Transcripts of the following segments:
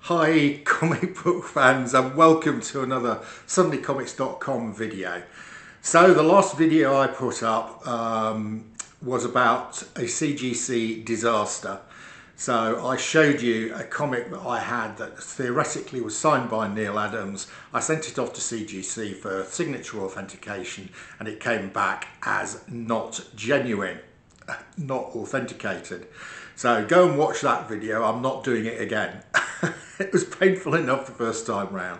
Hi comic book fans, and welcome to another SundayComics.com video. So the last video I put up was about a CGC disaster. So I showed you a comic that I had that theoretically was signed by Neil Adams. I sent it off to CGC for signature authentication and it came back as not genuine, not authenticated. So go and watch that video. I'm not doing it again. It was painful enough the first time round.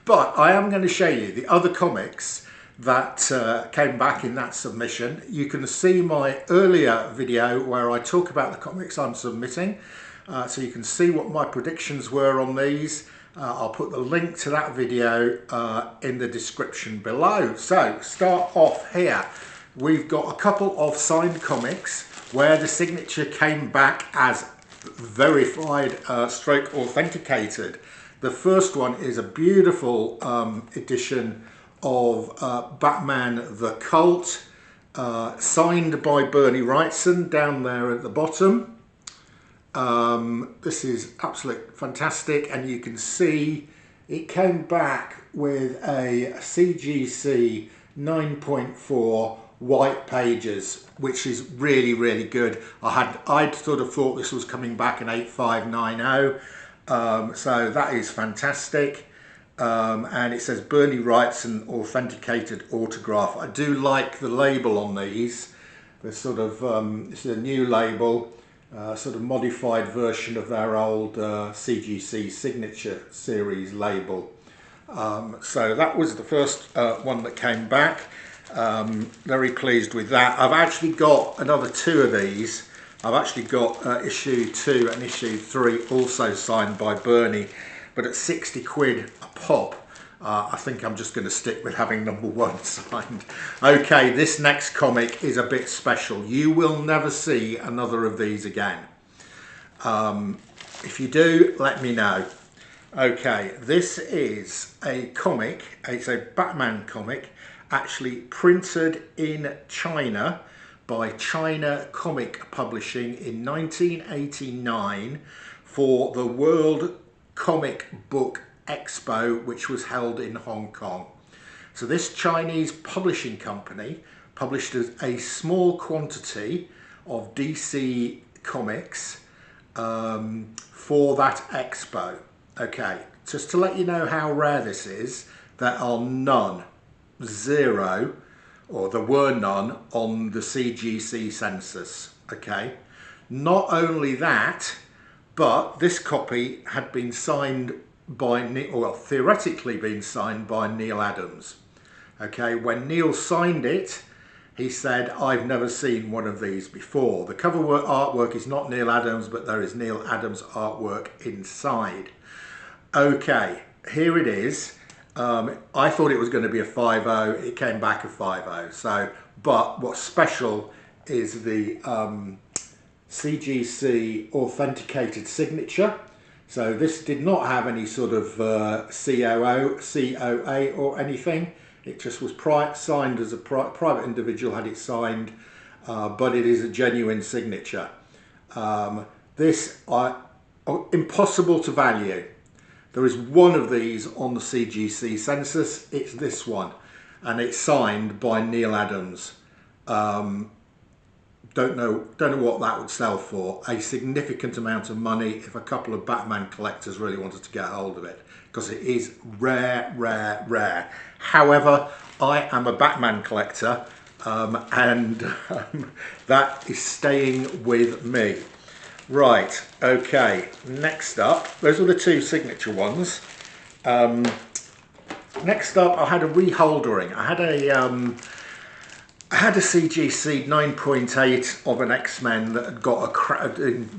But I am going to show you the other comics that came back in that submission. You can see my earlier video where I talk about the comics I'm submitting. So you can see what my predictions were on these. I'll put the link to that video in the description below. So start off here. We've got a couple of signed comics where the signature came back as verified stroke authenticated. The first one is a beautiful edition of Batman the Cult, signed by Bernie Wrightson down there at the bottom. This is absolutely fantastic, and you can see it came back with a CGC 9.4 white pages, which is really good. I'd sort of thought this was coming back in 8590, so that is fantastic. And it says Bernie Wrightson authenticated autograph. I do like the label on these. They're sort of this is a new label, sort of modified version of their old CGC signature series label. So that was the first one that came back. Very pleased with that. I've actually got another two of these. I've actually got issue 2 and issue 3 also signed by Bernie, but at 60 quid a pop. I think I'm just going to stick with having number 1 signed. Okay, this next comic is a bit special. You will never see another of these again. If you do, let me know. Okay, this is a comic. It's a Batman comic, actually printed in China by China Comic Publishing in 1989 for the World Comic Book Expo, which was held in Hong Kong. So this Chinese publishing company published a small quantity of DC comics for that expo. Okay, just to let you know how rare this is, there are none, zero, or there were none on the CGC census. Okay, not only that, but this copy had been signed by, well, theoretically been signed by Neil Adams. Okay, when Neil signed it, he said, "I've never seen one of these before." The cover artwork is not Neil Adams, but there is Neil Adams artwork inside. Okay, here it is. I thought it was going to be a 5.0. It came back a 5.0. So, but what's special is the CGC authenticated signature. So this did not have any sort of COA or anything. It just was signed as a private individual had it signed, but it is a genuine signature. Impossible to value. There is one of these on the CGC census. It's this one, and it's signed by Neil Adams. Don't know what that would sell for. A significant amount of money if a couple of Batman collectors really wanted to get hold of it, because it is rare. However, I am a Batman collector, and that is staying with me. Right, okay, next up, those were the two signature ones. Next up, I had a reholdering. I had a CGC 9.8 of an X-Men that had got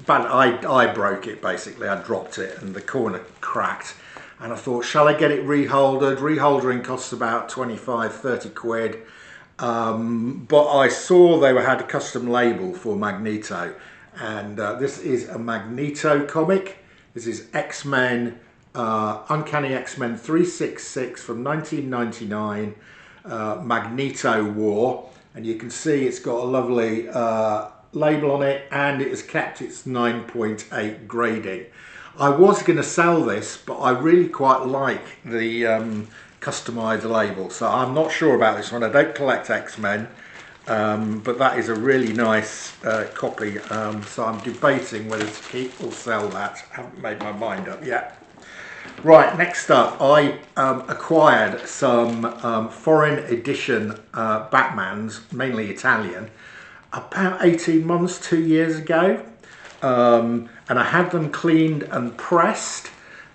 I broke it basically. I dropped it and the corner cracked, and I thought, shall I get it reholdered? Reholdering costs about 25-30 quid, but I saw they had a custom label for Magneto. And this is a Magneto comic. This is X-Men, Uncanny X-Men 366 from 1999, Magneto War. And you can see it's got a lovely label on it, and it has kept its 9.8 grading. I was going to sell this, but I really quite like the customized label, so I'm not sure about this one. I don't collect X-Men, but that is a really nice copy, so I'm debating whether to keep or sell that. I haven't made my mind up yet. Right, next up, I acquired some foreign edition Batmans, mainly Italian, about 18 months, 2 years ago. And I had them cleaned and pressed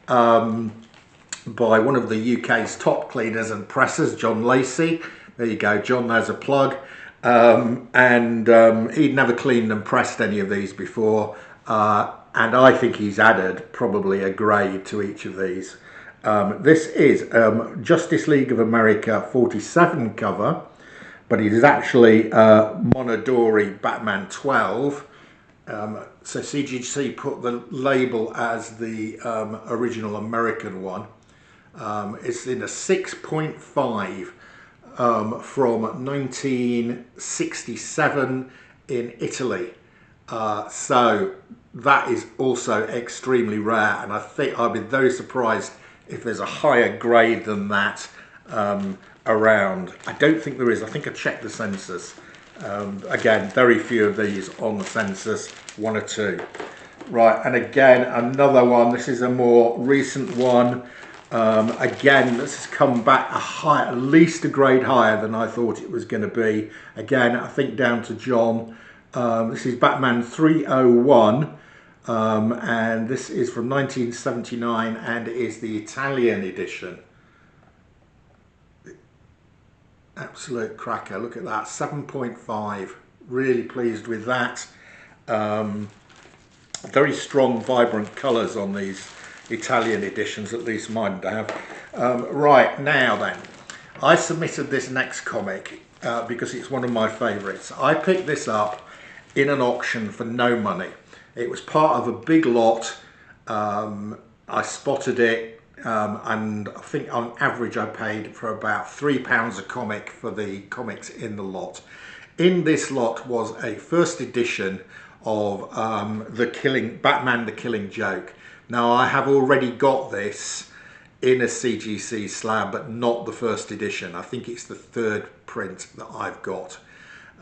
by one of the UK's top cleaners and pressers, Jon Lacey. There you go, John, there's a plug. He'd never cleaned and pressed any of these before. And I think he's added probably a grade to each of these. This is Justice League of America 47 cover, but it is actually Monodori Batman 12. So CGC put the label as the original American one. It's in a 6.5 from 1967 in Italy. So that is also extremely rare, and I think I'd be very surprised if there's a higher grade than that around. I don't think there is. I think I checked the census. Again, very few of these on the census, 1 or 2. Right, and again, another one. This is a more recent one. Again, this has come back at least a grade higher than I thought it was going to be. Again, I think down to John. This is Batman 301, and this is from 1979, and it is the Italian edition. Absolute cracker, look at that, 7.5, really pleased with that. Very strong, vibrant colours on these Italian editions, at least mine have. Right, now then, I submitted this next comic because it's one of my favourites. I picked this up in an auction for no money. It was part of a big lot. I spotted it. And I think on average I paid for about £3 a comic for the comics in the lot. In this lot was a first edition of Batman the Killing Joke. Now I have already got this in a CGC slab, but not the first edition. I think it's the 3rd print that I've got,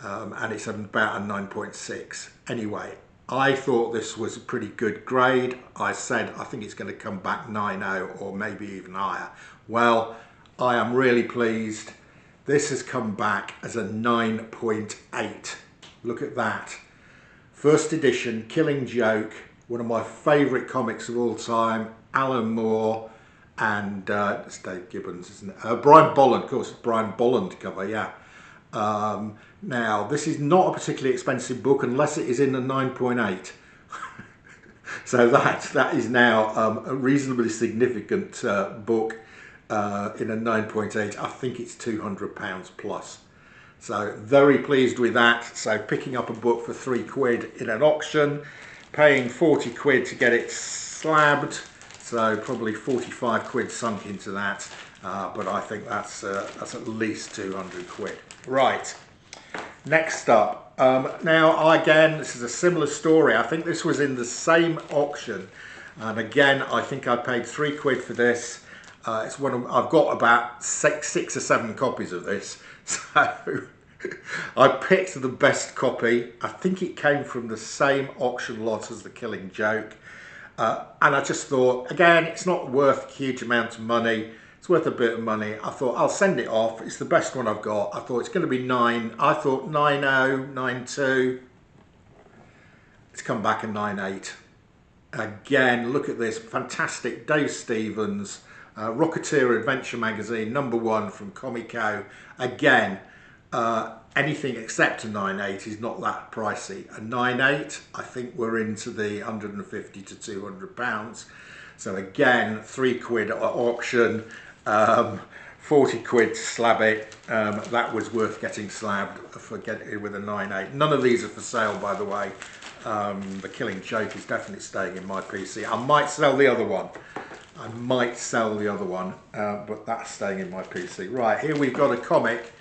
and it's about a 9.6. Anyway, I thought this was a pretty good grade. I said I think it's going to come back 9.0 or maybe even higher. Well, I am really pleased. This has come back as a 9.8. Look at that. First edition, Killing Joke, one of my favourite comics of all time. Alan Moore and it's Dave Gibbons, isn't it? Brian Bolland, of course, it's Brian Bolland cover, yeah. Now, this is not a particularly expensive book unless it is in a 9.8. So that is now a reasonably significant book in a 9.8. I think it's £200 plus. So very pleased with that. So picking up a book for £3 in an auction, paying 40 quid to get it slabbed. So probably 45 quid sunk into that. But I think that's at least 200 quid. Right, next up. Now again, this is a similar story. I think this was in the same auction, and again I think I paid £3 for this. It's one of, I've got about six or seven copies of this, so I picked the best copy. I think it came from the same auction lot as the Killing Joke, and I just thought, again, it's not worth a huge amount of money. It's worth a bit of money. I thought I'll send it off. It's the best one I've got. I thought it's going to be 9. I thought 9.0, 9.2. It's come back at 9.8. Again, look at this. Fantastic. Dave Stevens, Rocketeer Adventure Magazine, #1 from Comico. Again, anything except a 9.8 is not that pricey. A 9.8, I think we're into the £150 to £200. So again, £3 at auction. 40 quid to slab it. That was worth getting slabbed for getting it with a 9.8. None of these are for sale, by the way. The Killing Joke is definitely staying in my PC. I might sell the other one. But that's staying in my PC. Right, here we've got a comic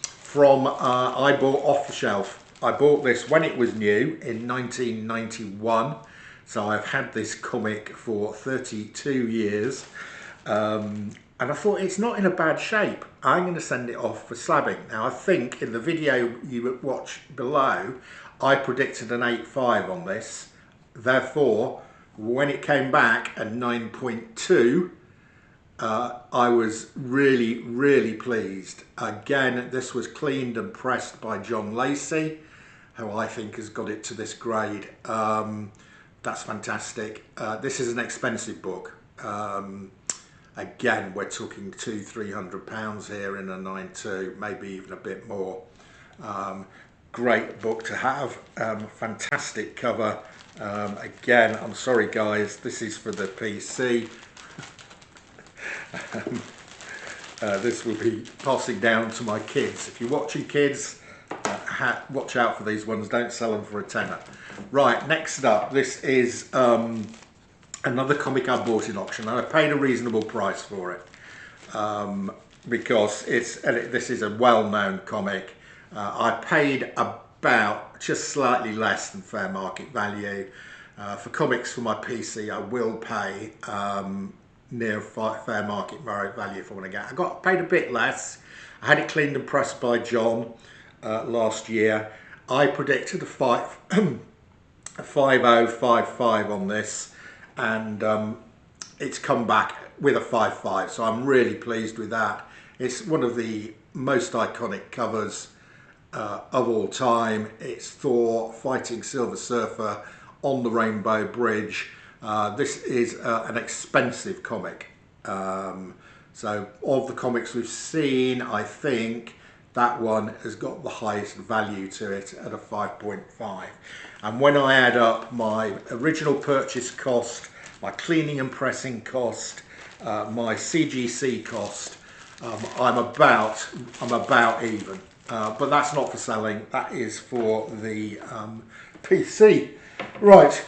from I bought off the shelf. I bought this when it was new in 1991. So I've had this comic for 32 years. And I thought it's not in a bad shape. I'm going to send it off for slabbing. Now I think in the video you watch below, I predicted an 8.5 on this. Therefore, when it came back at 9.2, I was really pleased. Again, this was cleaned and pressed by Jon Lacey, who I think has got it to this grade. That's fantastic. This is an expensive book. Again, we're talking £200–300 here in a 9.2, maybe even a bit more. Great book to have. Fantastic cover. Again, I'm sorry guys, this is for the PC. This will be passing down to my kids. If you're watching, kids, watch out for these ones. Don't sell them for a tenner. Right, next up, this is another comic I bought in auction, and I paid a reasonable price for it because this is a well-known comic. I paid about just slightly less than fair market value. For comics for my PC, I will pay near fair market value if I want to get. I paid a bit less. I had it cleaned and pressed by Jon last year. I predicted a 5055 on this, and it's come back with a 5.5, so I'm really pleased with that. It's one of the most iconic covers of all time. It's Thor fighting Silver Surfer on the Rainbow Bridge. This is an expensive comic. So of the comics we've seen, I think that one has got the highest value to it at a 5.5. And when I add up my original purchase cost, my cleaning and pressing cost, my CGC cost, I'm about even. But that's not for selling, that is for the PC. Right.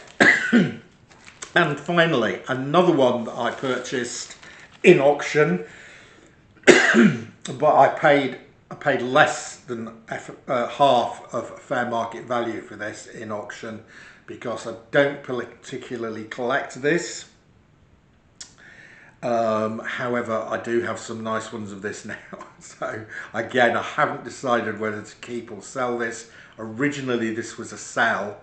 And finally, another one that I purchased in auction, but I paid less than half of fair market value for this in auction because I don't particularly collect this. However, I do have some nice ones of this now. So again, I haven't decided whether to keep or sell this. Originally, this was a sell.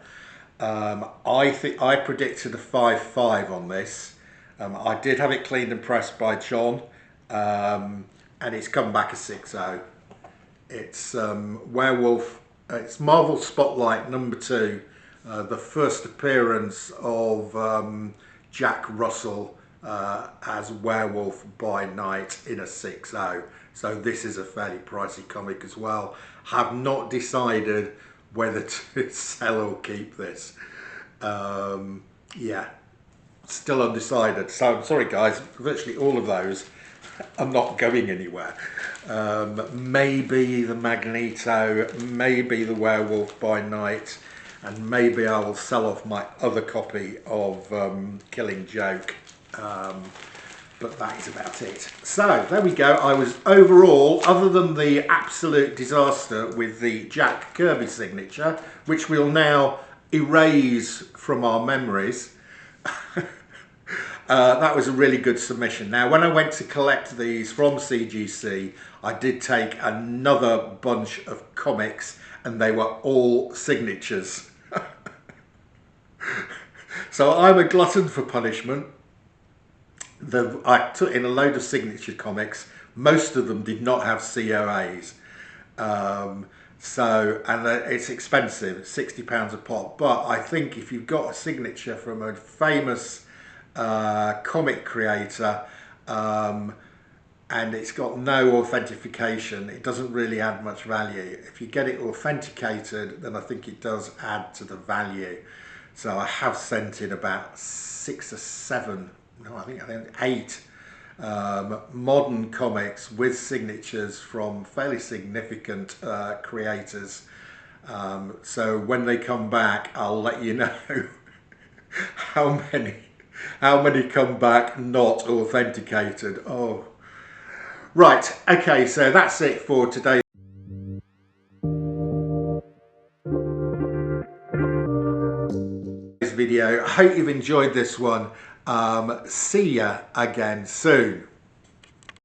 I think I predicted a 5.5 on this. I did have it cleaned and pressed by Jon, and it's come back a 6.0. It's Werewolf. It's Marvel Spotlight #2, the first appearance of Jack Russell as Werewolf by Night in a 6.0. So this is a fairly pricey comic as well. Have not decided whether to sell or keep this. Yeah, still undecided. So I'm sorry guys, virtually all of those are not going anywhere. Maybe the Magneto, maybe the Werewolf by Night, and maybe I will sell off my other copy of Killing Joke. But that is about it. So there we go. I was overall, other than the absolute disaster with the Jack Kirby signature, which we'll now erase from our memories, that was a really good submission. Now, when I went to collect these from CGC, I did take another bunch of comics, and they were all signatures. So I'm a glutton for punishment. I took in a load of signature comics. Most of them did not have COAs. And it's expensive, £60 a pop. But I think if you've got a signature from a famous comic creator and it's got no authentication, it doesn't really add much value. If you get it authenticated, then I think it does add to the value. So I have sent in about 6 or 7, no, I think 8 modern comics with signatures from fairly significant creators. So when they come back, I'll let you know how many come back not authenticated. Oh, right. Okay, so that's it for today's video. video. I hope you've enjoyed this one. See ya again soon.